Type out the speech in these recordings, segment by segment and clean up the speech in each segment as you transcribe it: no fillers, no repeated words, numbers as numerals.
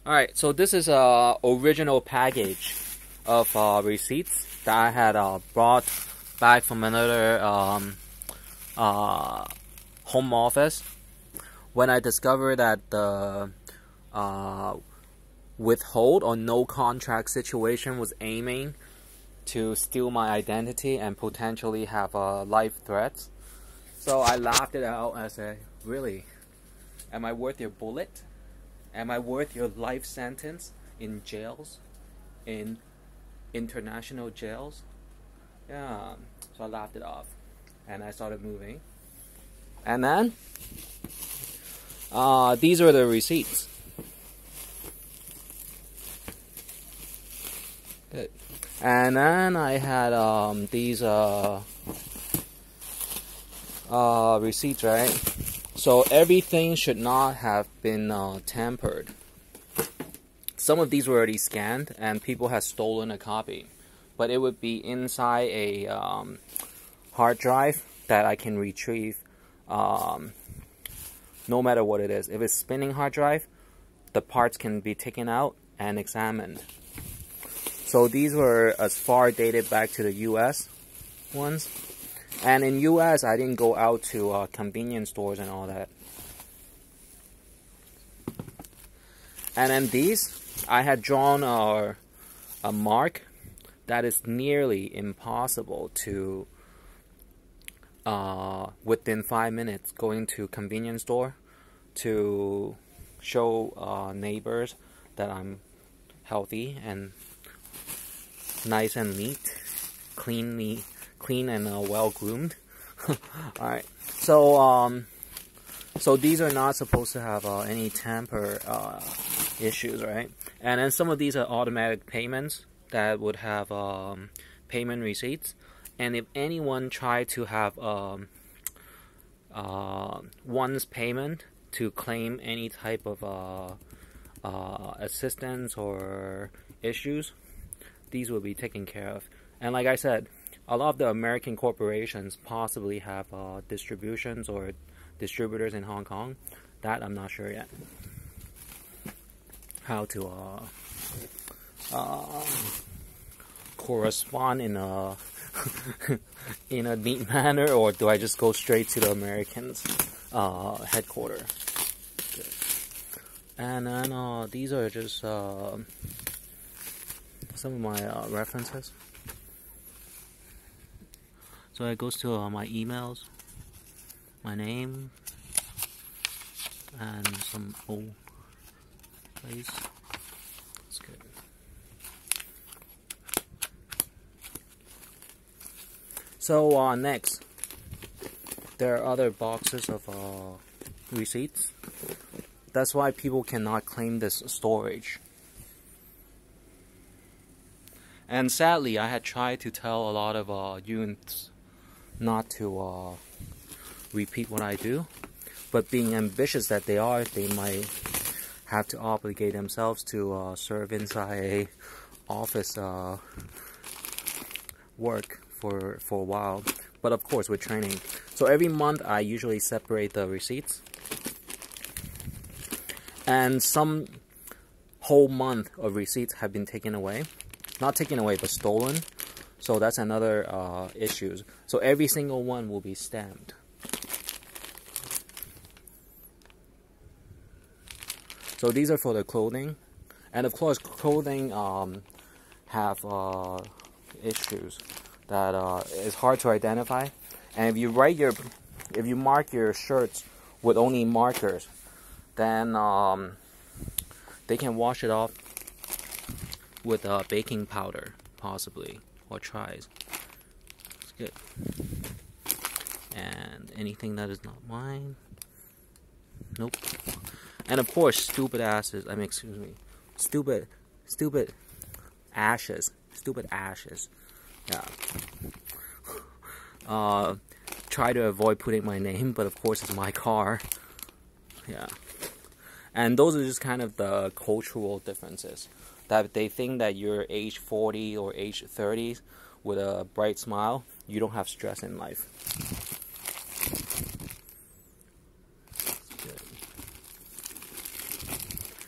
Alright, so this is a original package of receipts that I had brought back from another home office when I discovered that the withhold or no contract situation was aiming to steal my identity and potentially have life threats. So I laughed it out as a, really, am I worth your bullet? Am I worth your life sentence in jails, in international jails? Yeah, so I laughed it off and I started moving. And then, these are the receipts. Good. And then I had these receipts, right? So everything should not have been tampered. Some of these were already scanned and people have stolen a copy, but it would be inside a hard drive that I can retrieve no matter what it is. If it's spinning hard drive, the parts can be taken out and examined. So these were as far dated back to the US ones. And in US, I didn't go out to convenience stores and all that. And then these, I had drawn a mark that is nearly impossible to, within 5 minutes, going to convenience store to show neighbors that I'm healthy and nice and neat, clean and well groomed. Alright, so these are not supposed to have any tamper issues, right? And then some of these are automatic payments that would have payment receipts. And if anyone tried to have one's payment to claim any type of assistance or issues, these will be taken care of. And like I said, a lot of the American corporations possibly have distributions or distributors in Hong Kong. That I'm not sure yet. How to correspond in a in a neat manner, or do I just go straight to the Americans' headquarters? Good. And then these are just some of my references. So it goes to my emails, my name, and some old place. That's good. So next, there are other boxes of receipts. That's why people cannot claim this storage. And sadly, I had tried to tell a lot of youths not to repeat what I do, but being ambitious that they are, they might have to obligate themselves to serve inside a office work for a while, but of course with training. So every month I usually separate the receipts, and some whole month of receipts have been taken away. Not taken away, but stolen. So that's another issue. So every single one will be stamped. So these are for the clothing, and of course clothing have issues that is hard to identify. And if you mark your shirts with only markers, then they can wash it off with baking powder, possibly, or tries. It's good. And anything that is not mine, nope. And of course, stupid ashes. Excuse me, stupid ashes. Stupid ashes. Yeah. Try to avoid putting my name, but of course it's my car. Yeah. And those are just kind of the cultural differences. That they think that you're age 40 or age 30 with a bright smile, you don't have stress in life.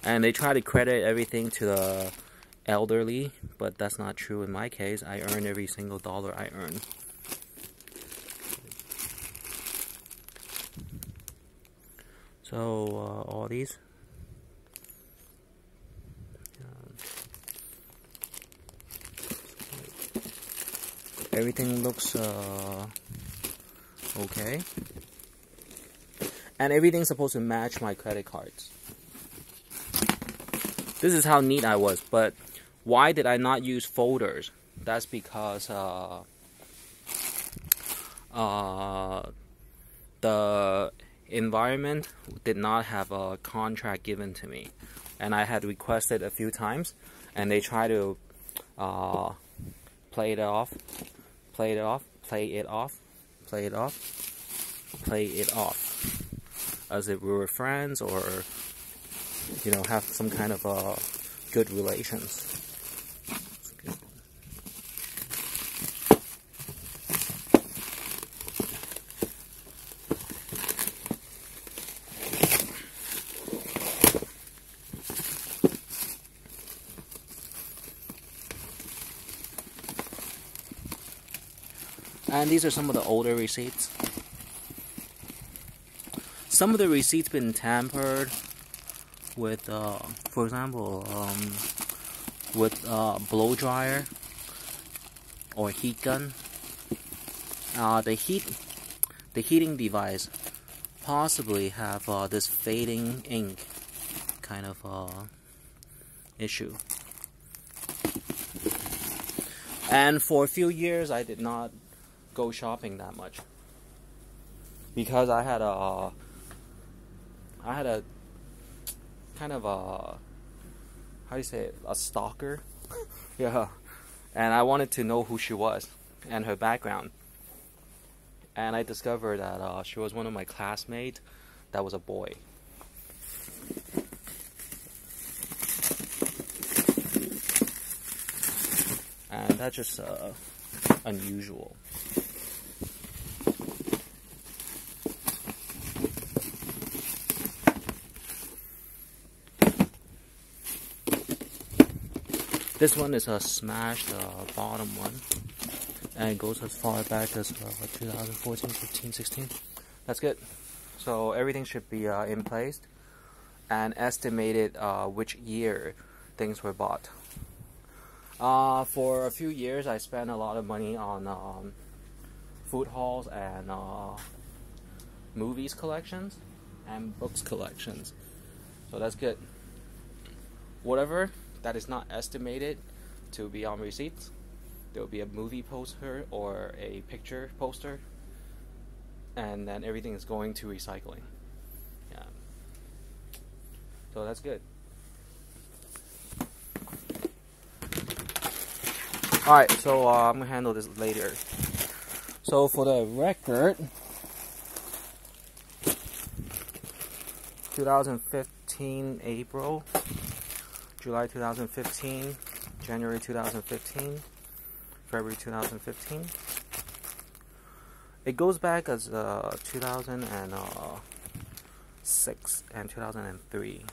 And they try to credit everything to the elderly, but that's not true in my case. I earn every single dollar I earn. So all these. Everything looks okay. And everything's supposed to match my credit cards. This is how neat I was, but why did I not use folders? That's because the environment did not have a contract given to me, and I had requested a few times, and they try to play it off, as if we were friends, or you know, have some kind of good relations. And these are some of the older receipts. Some of the receipts been tampered with, for example, with blow dryer or heat gun. The heating device possibly have this fading ink kind of issue. And for a few years, I did not go shopping that much because I had a kind of a, how do you say it, a stalker. Yeah, and I wanted to know who she was and her background, and I discovered that she was one of my classmates that was a boy. And that's just unusual. This one is a smashed bottom one, and it goes as far back as 2014, 15, 16. That's good. So everything should be in place and estimated which year things were bought. For a few years, I spent a lot of money on food halls and movies collections and books collections. So that's good. Whatever that is not estimated to be on receipts, there will be a movie poster or a picture poster, and then everything is going to recycling. Yeah. So that's good. Alright, so I'm going to handle this later. So for the record, 2015 April, July 2015, January 2015, February 2015. It goes back as 2006 and 2003.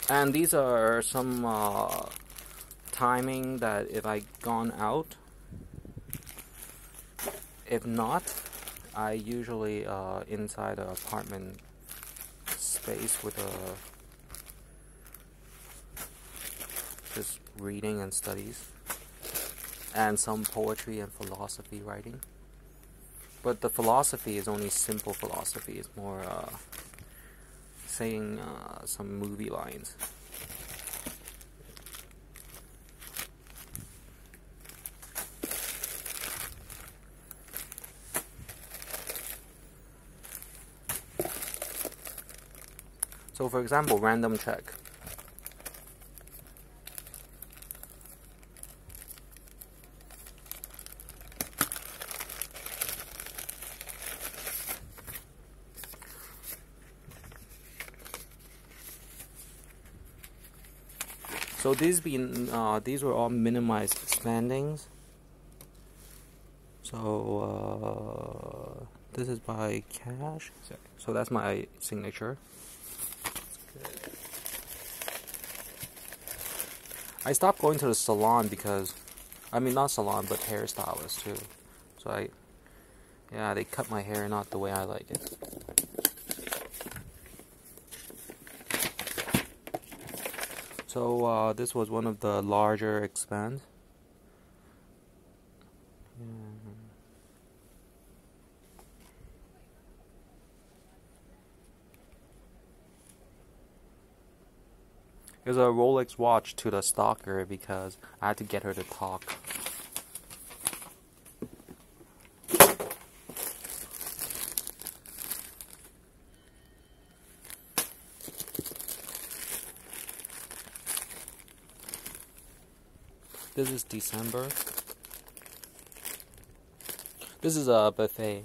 And these are some timing that if I gone out. If not, I usually inside an apartment space with just reading and studies, and some poetry and philosophy writing. But the philosophy is only simple philosophy. It's more saying some movie lines. So for example, random check. So these were all minimized spendings. So this is by cash. So that's my signature. I stopped going to the salon because, I mean, not salon, but hairstylist too. So yeah, they cut my hair not the way I like it. So this was one of the larger expense. It was a Rolex watch to the stalker because I had to get her to talk. This is December. This is a buffet.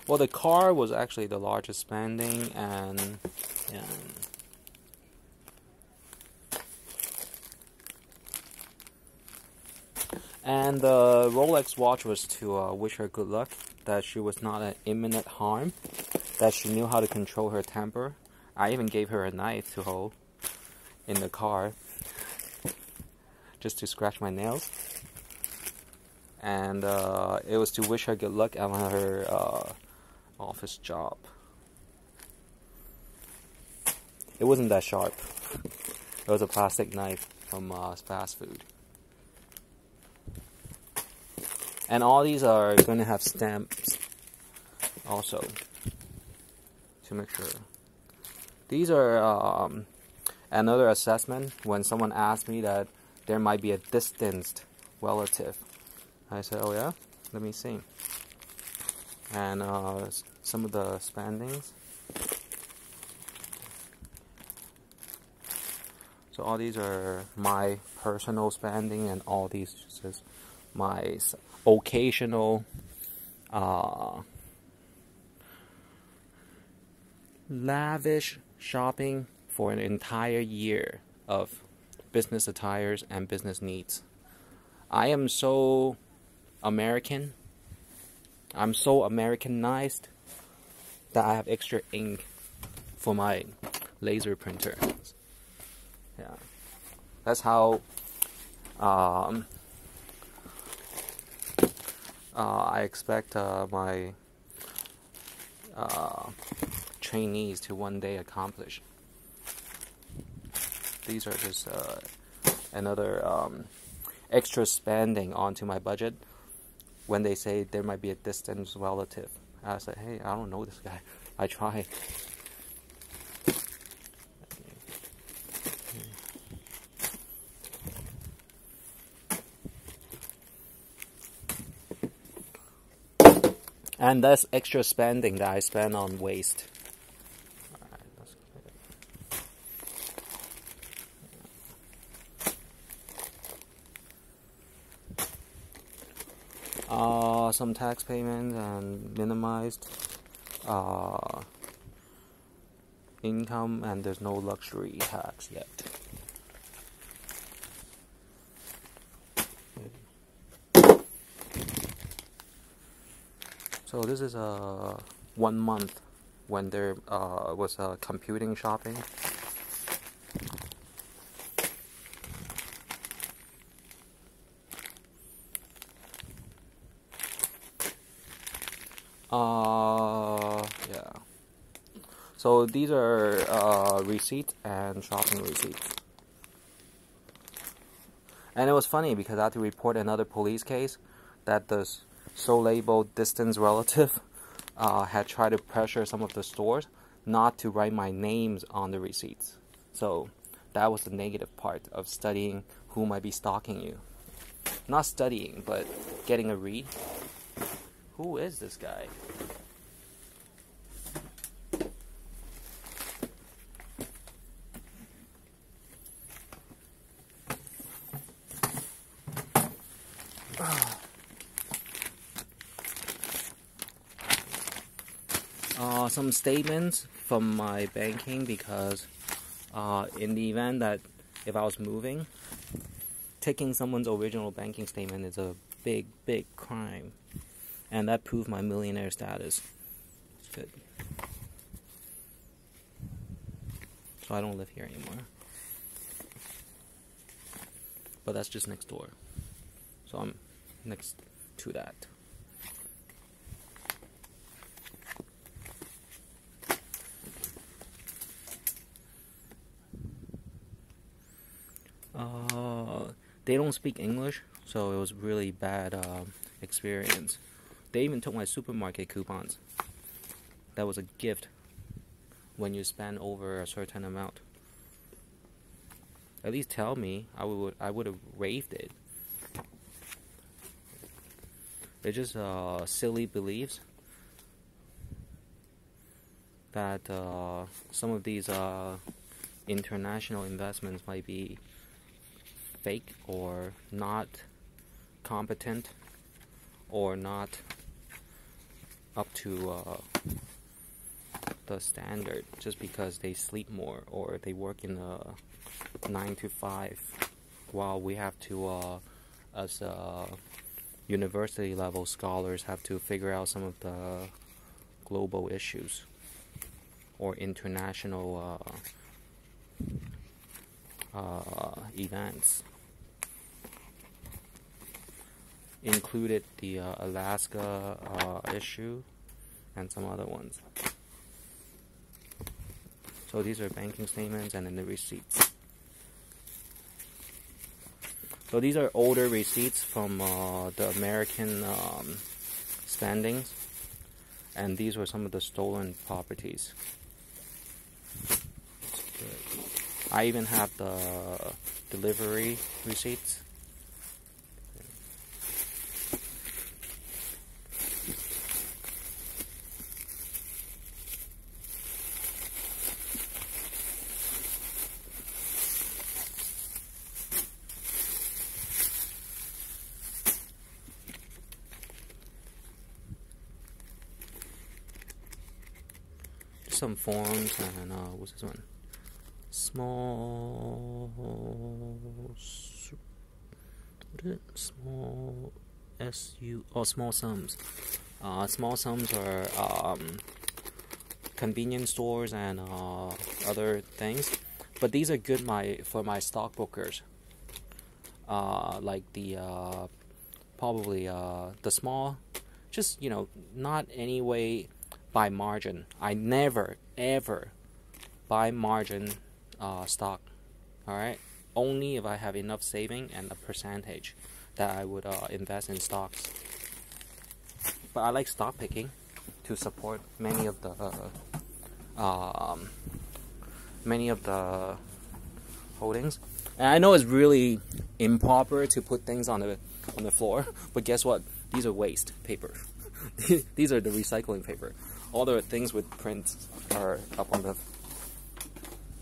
Well, the car was actually the largest spending, and yeah. And the Rolex watch was to wish her good luck, that she was not an imminent harm, that she knew how to control her temper. I even gave her a knife to hold in the car, just to scratch my nails. And it was to wish her good luck on her office job. It wasn't that sharp. It was a plastic knife from fast food. And all these are going to have stamps also, to make sure. These are another assessment when someone asked me that there might be a distanced relative. I said, oh yeah? Let me see. And some of the spendings. So all these are my personal spending, and all these is my occasional lavish shopping for an entire year of business attires and business needs. I am so American. I'm so Americanized that I have extra ink for my laser printer. Yeah, that's how I expect my trainees to one day accomplish. These are just another extra spending onto my budget. When they say there might be a distant relative, I say, hey, I don't know this guy. I try. And that's extra spending that I spend on waste. Alright, that's good. Some tax payments and minimized income, and there's no luxury tax yet. So this is 1 month when there was computing shopping. Yeah. So these are receipts and shopping receipts. And it was funny because I had to report another police case that the so-labeled distant relative had tried to pressure some of the stores not to write my names on the receipts. So that was the negative part of studying who might be stalking you. Not studying, but getting a read. Who is this guy? some statements from my banking, because in the event that if I was moving, taking someone's original banking statement is a big crime, and that proved my millionaire status. It's good. So I don't live here anymore, but that's just next door, so I'm next to that. They don't speak English, so it was really bad experience. They even took my supermarket coupons. That was a gift when you spend over a certain amount. At least tell me. I would have waived it. They're just silly beliefs that some of these international investments might be fake or not competent or not up to the standard, just because they sleep more or they work in a 9 to 5, while we have to as university level scholars have to figure out some of the global issues or international events. Included the Alaska issue and some other ones. So these are banking statements and then the receipts. So these are older receipts from the American spendings, and these were some of the stolen properties. I even have the delivery receipts. Some forms and what's this one? Small, what is it? Small SU, oh, small sums. Small sums are convenience stores and other things, but these are good for my stockbrokers. Like the probably the small, just not any way by margin. I never ever buy margin stock. Alright, only if I have enough saving and a percentage that I would invest in stocks. But I like stock picking to support many of the holdings. And I know it's really improper to put things on the floor, but guess what? These are waste paper. These are the recycling paper. All the things with prints are up on the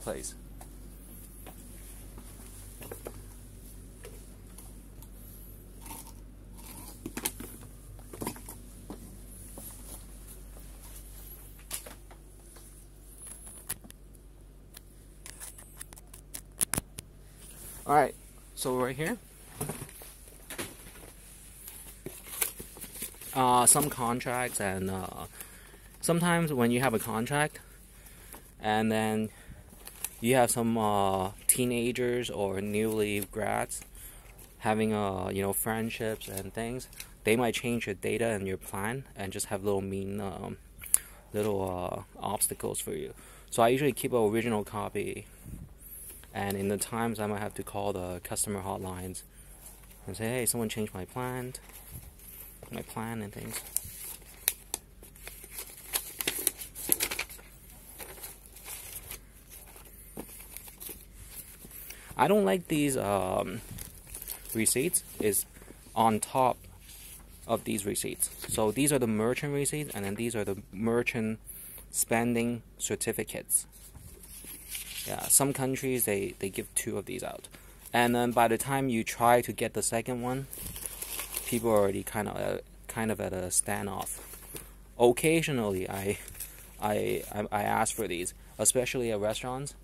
place. Alright, so right here, some contracts, and sometimes when you have a contract and then you have some teenagers or newly grads having friendships and things, they might change your data and your plan and just have little mean obstacles for you. So I usually keep an original copy, and in the times I might have to call the customer hotlines and say, hey, someone changed my plan and things. I don't like these receipts is on top of these receipts. So these are the merchant receipts, and then these are the merchant spending certificates. Yeah, some countries they give 2 of these out, and then by the time you try to get the second one, people are already kind of at a standoff. Occasionally, I I ask for these, especially at restaurants,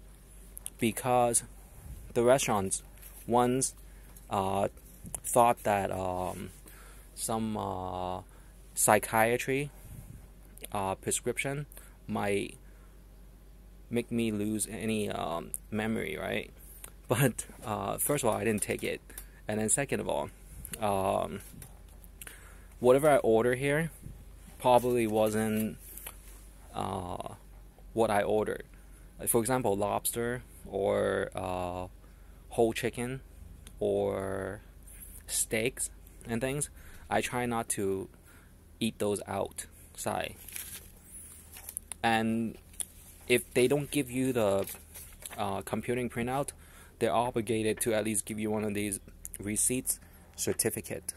because the restaurants once thought that some psychiatry prescription might make me lose any memory, right? But first of all, I didn't take it, and then second of all, whatever I order here probably wasn't what I ordered. Like, for example, lobster or whole chicken or steaks and things. I try not to eat those outside. And if they don't give you the computing printout, they're obligated to at least give you one of these receipts certificate.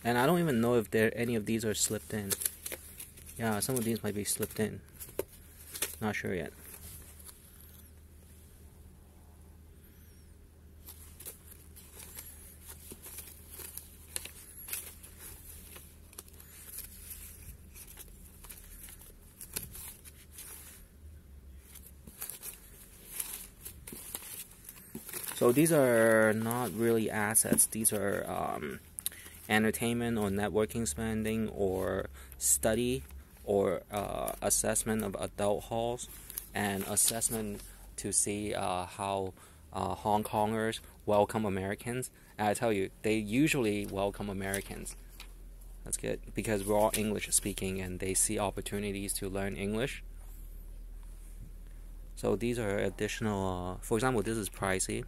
And I don't even know if any of these are slipped in. Yeah, some of these might be slipped in. Not sure yet. So these are not really assets. These are entertainment or networking spending or study or assessment of adult halls and assessment to see how Hong Kongers welcome Americans. And I tell you, they usually welcome Americans. That's good, because we're all English speaking and they see opportunities to learn English. So these are additional, for example, this is pricey.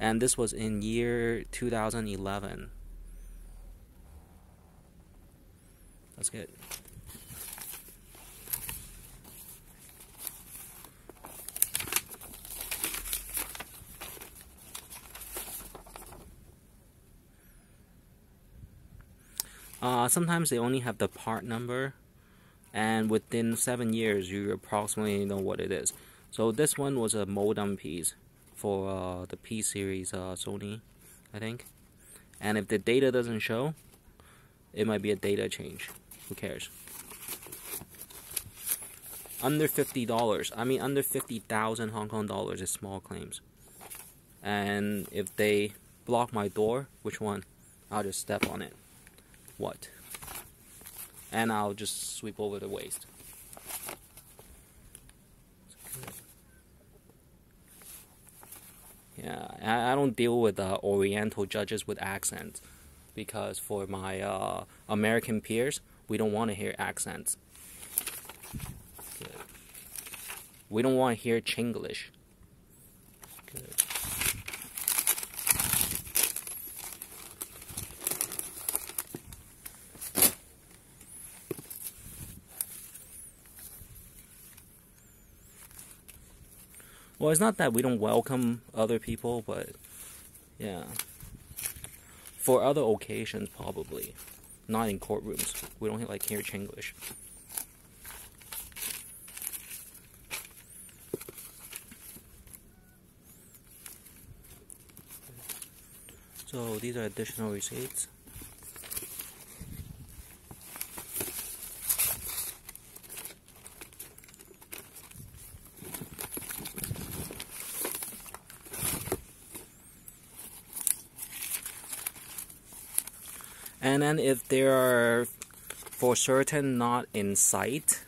And this was in year 2011. That's good. Sometimes they only have the part number, and within 7 years you approximately know what it is. So this one was a modem piece for the P series Sony, I think. And if the data doesn't show, it might be a data change. Who cares? Under $50, I mean under 50,000 Hong Kong dollars is small claims. And if they block my door, which one? I'll just step on it. What? And I'll just sweep over the waste. Yeah, I don't deal with Oriental judges with accents, because for my American peers, we don't want to hear accents. Good. We don't want to hear Chinglish. Good. Well, it's not that we don't welcome other people, but yeah. For other occasions, probably. Not in courtrooms. We don't like hear Chinglish. So these are additional receipts. And then if they are for certain not in sight,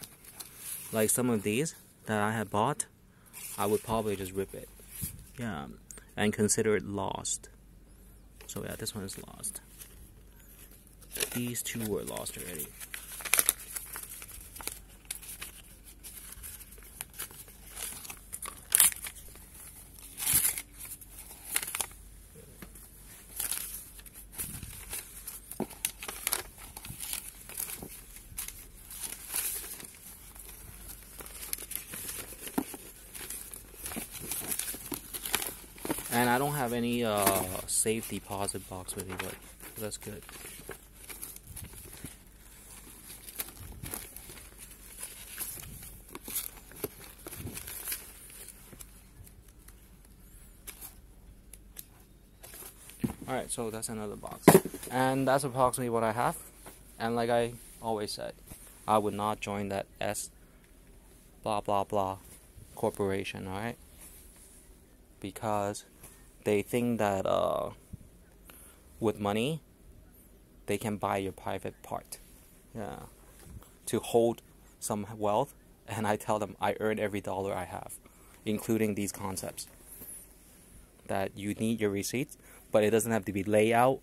like some of these that I had bought, I would probably just rip it. Yeah, and consider it lost. So yeah, this one is lost. These two were lost already. And I don't have any safe deposit box with me, but that's good. Alright, so that's another box. And that's approximately what I have. And like I always said, I would not join that S blah blah blah corporation, alright? Because they think that with money they can buy your private part. Yeah. To hold some wealth, and I tell them I earn every dollar I have, including these concepts. That you need your receipts, but it doesn't have to be laid out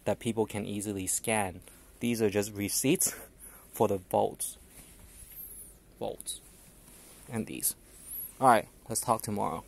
that people can easily scan. These are just receipts for the bolts. And these. Alright, let's talk tomorrow.